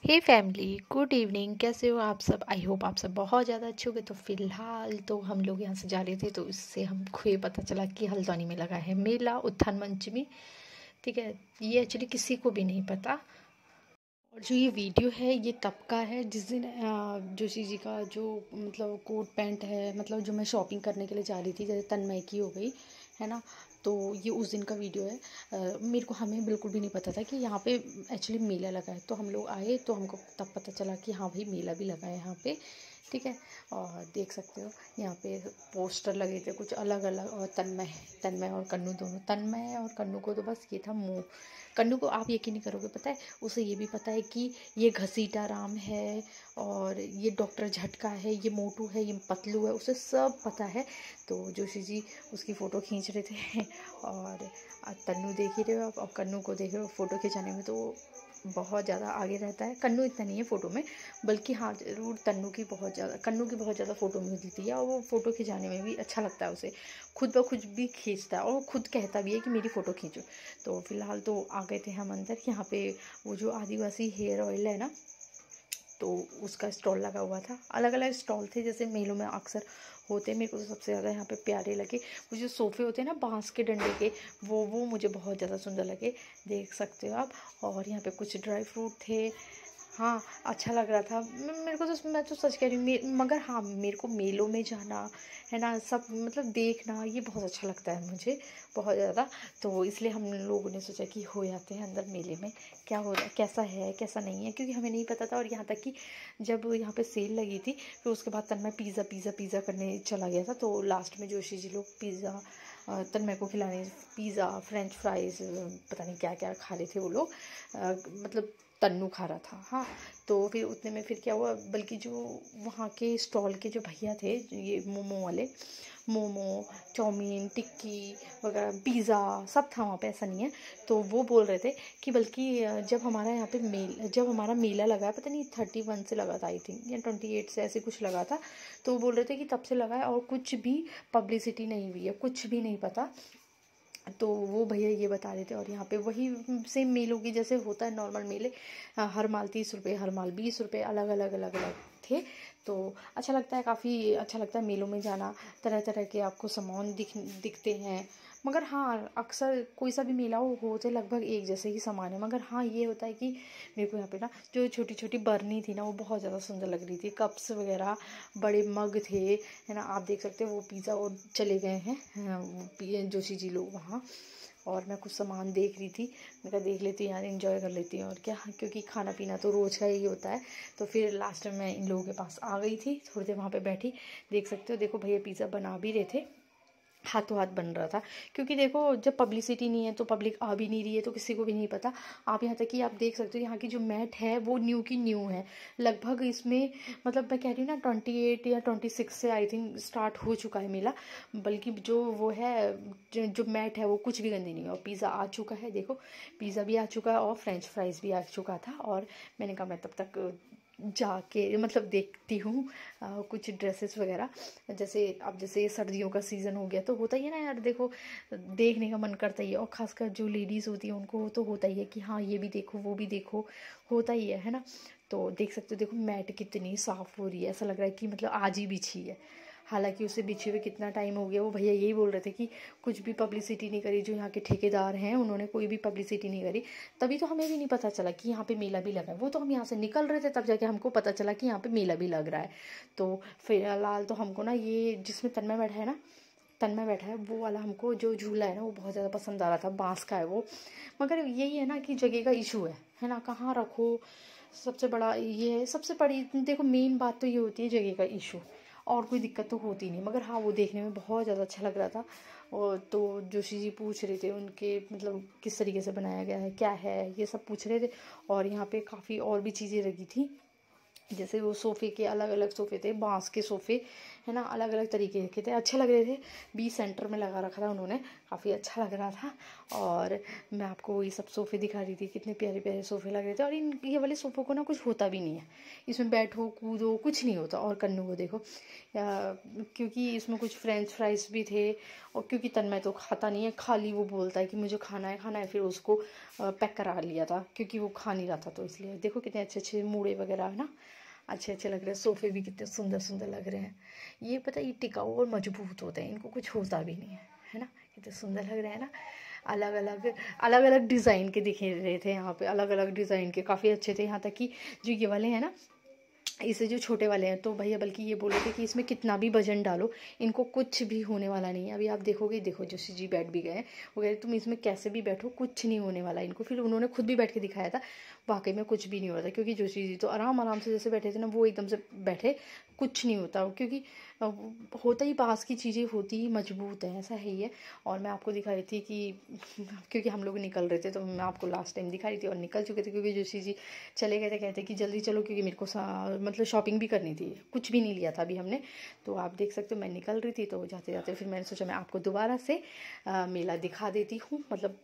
हे family, good evening. कैसे हो आप सब? आई होप आप सब बहुत ज़्यादा अच्छे होंगे। तो फिलहाल तो हम लोग यहाँ से जा रहे थे, तो इससे हमको ये पता चला कि हल्द्वानी में लगा है मेला उत्थान मंच में। ठीक है, ये एक्चुअली किसी को भी नहीं पता। और जो ये वीडियो है ये तब का है जिस दिन जोशी जी का जो मतलब कोट पैंट है, मतलब जो मैं शॉपिंग करने के लिए जा रही थी, जैसे तन्मय की हो गई है ना। तो ये उस दिन का वीडियो है। मेरे को हमें बिल्कुल भी नहीं पता था कि यहाँ पे एक्चुअली मेला लगा है। तो हम लोग आए तो हमको तब पता चला कि हाँ भाई, मेला भी लगा है यहाँ पे। ठीक है, और देख सकते हो यहाँ पे पोस्टर लगे थे कुछ अलग अलग। और तन्मय तन्मय और कन्नू दोनों, तन्मय और कन्नू को तो बस ये था मुँह। कन्नू को आप यकीन नहीं करोगे, पता है उसे ये भी पता है कि ये घसीटा राम है और ये डॉक्टर झटका है, ये मोटू है, ये पतलू है, उसे सब पता है। तो जोशी जी उसकी फ़ोटो खींच रहे थे और तन्नू देख ही रहे हो आप। अब कन्नू को देख रहे हो फ़ोटो खिंचाने में, तो बहुत ज़्यादा आगे रहता है। कन्नू इतना नहीं है फ़ोटो में, बल्कि हाँ ज़रूर कन्नू की बहुत ज़्यादा फ़ोटो में देती है। और वो फ़ोटो खिंचाने में भी अच्छा लगता है उसे, खुद ब खुद भी खींचता है और खुद कहता भी है कि मेरी फ़ोटो खींचो। तो फिलहाल तो आ गए थे हम अंदर। यहाँ पे वो जो आदिवासी हेयर ऑयल है ना, तो उसका स्टॉल लगा हुआ था। अलग अलग स्टॉल थे जैसे मेलों में अक्सर होते हैं। मेरे को तो सबसे ज़्यादा यहाँ पे प्यारे लगे वो जो सोफ़े होते हैं ना बांस के डंडे के, वो मुझे बहुत ज़्यादा सुंदर लगे, देख सकते हो आप। और यहाँ पे कुछ ड्राई फ्रूट थे। हाँ, अच्छा लग रहा था। मेरे को तो, मैं तो सच कह रही हूँ, मगर हाँ मेरे को मेलों में जाना है ना, सब मतलब देखना, ये बहुत अच्छा लगता है मुझे बहुत ज़्यादा। तो इसलिए हम लोगों ने सोचा कि हो जाते हैं अंदर मेले में, क्या हो रहा है, कैसा है कैसा नहीं है, क्योंकि हमें नहीं पता था। और यहाँ तक कि जब यहाँ पे सेल लगी थी, फिर उसके बाद तन्मय पिज़्ज़ा पिज़्ज़ा पिज़्ज़ा करने चला गया था। तो लास्ट में जोशी जी लोग पिज़्ज़ा तन्मय को खिलाने, पिज़्ज़ा फ्रेंच फ्राइज़ पता नहीं क्या क्या खा रहे थे वो लोग। मतलब तन्नू खा रहा था। हाँ, तो फिर उतने में फिर क्या हुआ, बल्कि जो वहाँ के स्टॉल के जो भैया थे, ये मोमो वाले, मोमो चाउमीन टिक्की वगैरह पिज़्ज़ा सब था वहाँ पे, ऐसा नहीं है। तो वो बोल रहे थे कि बल्कि जब हमारा यहाँ पे जब हमारा मेला लगा है, पता नहीं 31 से लगा था आई थिंक, या 28 से ऐसे कुछ लगा था। तो वो बोल रहे थे कि तब से लगा है और कुछ भी पब्लिसिटी नहीं हुई है, कुछ भी नहीं पता। तो वो भैया ये बता रहे थे। और यहाँ पे वही सेम मेलों की जैसे होता है नॉर्मल मेले, हर माल 30 रुपये, हर माल 20 रुपये, अलग अलग अलग अलग थे। तो अच्छा लगता है, काफ़ी अच्छा लगता है मेलों में जाना। तरह तरह के आपको सामान दिखते हैं। मगर हाँ, अक्सर कोई सा भी मेला हो होते लगभग एक जैसे ही सामान है। मगर हाँ ये होता है कि मेरे को यहाँ पे ना जो छोटी छोटी बर्नी थी ना, वो बहुत ज़्यादा सुंदर लग रही थी। कप्स वगैरह, बड़े मग थे, है ना। आप देख सकते हो वो पिज़्ज़ा और चले गए हैं जोशी जी लोग वहाँ। और मैं कुछ सामान देख रही थी, मैं कहा देख लेती हूँ यार, एंजॉय कर लेती हूँ और क्या, क्योंकि खाना पीना तो रोज़ का ही होता है। तो फिर लास्ट में मैं इन लोगों के पास आ गई थी, थोड़ी देर वहाँ पे बैठी। देख सकते हो, देखो भैया पिज़्ज़ा बना भी रहे थे, हाथों हाथ बन रहा था। क्योंकि देखो जब पब्लिसिटी नहीं है तो पब्लिक आ भी नहीं रही है, तो किसी को भी नहीं पता। आप यहाँ तक कि आप देख सकते हो यहाँ की जो मैट है वो न्यू की न्यू है लगभग। इसमें मतलब मैं कह रही हूँ ना 28 या 26 से आई थिंक स्टार्ट हो चुका है मेला। बल्कि जो वो है, जो मैट है वो कुछ भी गंदी नहीं है। और पिज़्ज़ा आ चुका है, देखो पिज़्ज़ा भी आ चुका है और फ्रेंच फ्राइज़ भी आ चुका था। और मैंने कहा मैं तब तक जाके मतलब देखती हूँ कुछ ड्रेसेस वगैरह। जैसे अब जैसे सर्दियों का सीज़न हो गया तो होता ही है ना यार, देखो देखने का मन करता ही है। और ख़ासकर जो लेडीज़ होती हैं उनको तो होता ही है कि हाँ ये भी देखो वो भी देखो, होता ही है ना। तो देख सकते हो, देखो मैट कितनी साफ़ हो रही है, ऐसा लग रहा है कि मतलब आज ही बिछी है। हालांकि उसे बिछे हुए कितना टाइम हो गया। वो भैया यही बोल रहे थे कि कुछ भी पब्लिसिटी नहीं करी, जो यहाँ के ठेकेदार हैं उन्होंने कोई भी पब्लिसिटी नहीं करी। तभी तो हमें भी नहीं पता चला कि यहाँ पे मेला भी लगा है। वो तो हम यहाँ से निकल रहे थे तब जाके हमको पता चला कि यहाँ पे मेला भी लग रहा है। तो फिलहाल तो हमको ना ये जिसमें तन्मय बैठा है वो वाला, हमको जो झूला है ना वो बहुत ज़्यादा पसंद आ रहा था, बांस का है वो। मगर यही है ना कि जगह का इशू है ना, कहाँ रखो, सबसे बड़ा ये है। सबसे बड़ी देखो मेन बात तो ये होती है जगह का इशू, और कोई दिक्कत तो होती नहीं। मगर हाँ वो देखने में बहुत ज़्यादा अच्छा लग रहा था। और तो जोशी जी पूछ रहे थे उनके मतलब किस तरीके से बनाया गया है, क्या है, ये सब पूछ रहे थे। और यहाँ पे काफ़ी और भी चीज़ें लगी थी, जैसे वो सोफ़े के अलग अलग सोफ़े थे, बांस के सोफ़े, है ना, अलग अलग तरीके के थे, अच्छे लग रहे थे। बीच सेंटर में लगा रखा था उन्होंने, काफ़ी अच्छा लग रहा था। और मैं आपको ये सब सोफ़े दिखा रही थी, कितने प्यारे प्यारे सोफ़े लग रहे थे। और इन ये वाले सोफ़ों को ना कुछ होता भी नहीं है, इसमें बैठो कूदो कुछ नहीं होता। और कन्नू को देखो क्योंकि इसमें कुछ फ्रेंच फ्राइज़ भी थे। और क्योंकि तन्मय तो खाता नहीं है, खाली वो बोलता है कि मुझे खाना है खाना है, फिर उसको पैक करा लिया था क्योंकि वो खा नहीं रहा था, तो इसलिए। देखो कितने अच्छे अच्छे मूड़े वगैरह है ना, अच्छे अच्छे लग रहे हैं। सोफ़े भी कितने सुंदर सुंदर लग रहे हैं। ये पता है ये टिकाऊ और मजबूत होते हैं, इनको कुछ होता भी नहीं है ना। कितने सुंदर लग रहे हैं ना। अलग अलग डिज़ाइन के दिखे रहे थे यहाँ पे, अलग अलग डिज़ाइन के काफ़ी अच्छे थे। यहाँ तक कि जो ये वाले हैं ना, इसे जो छोटे वाले हैं, तो भैया बल्कि ये बोले थे कि इसमें कितना भी वजन डालो इनको कुछ भी होने वाला नहीं है। अभी आप देखोगे, देखो जोशी जी बैठ भी गए, वो कह रहे तुम इसमें कैसे भी बैठो कुछ नहीं होने वाला इनको। फिर उन्होंने खुद भी बैठ के दिखाया था, वाकई में कुछ भी नहीं होता। क्योंकि जोशी जी तो आराम आराम से जैसे बैठे थे ना, वो एकदम से बैठे, कुछ नहीं होता। क्योंकि होता ही पास की चीज़ें होती ही मजबूत है, ऐसा है ही है। और मैं आपको दिखा रही थी कि क्योंकि हम लोग निकल रहे थे, तो मैं आपको लास्ट टाइम दिखा रही थी और निकल चुके थे। क्योंकि जोशी जी चले गए थे, कहते कि जल्दी चलो क्योंकि मेरे को मतलब शॉपिंग भी करनी थी, कुछ भी नहीं लिया था अभी हमने। तो आप देख सकते हो मैं निकल रही थी, तो जाते जाते फिर मैंने सोचा मैं आपको दोबारा से मेला दिखा देती हूँ, मतलब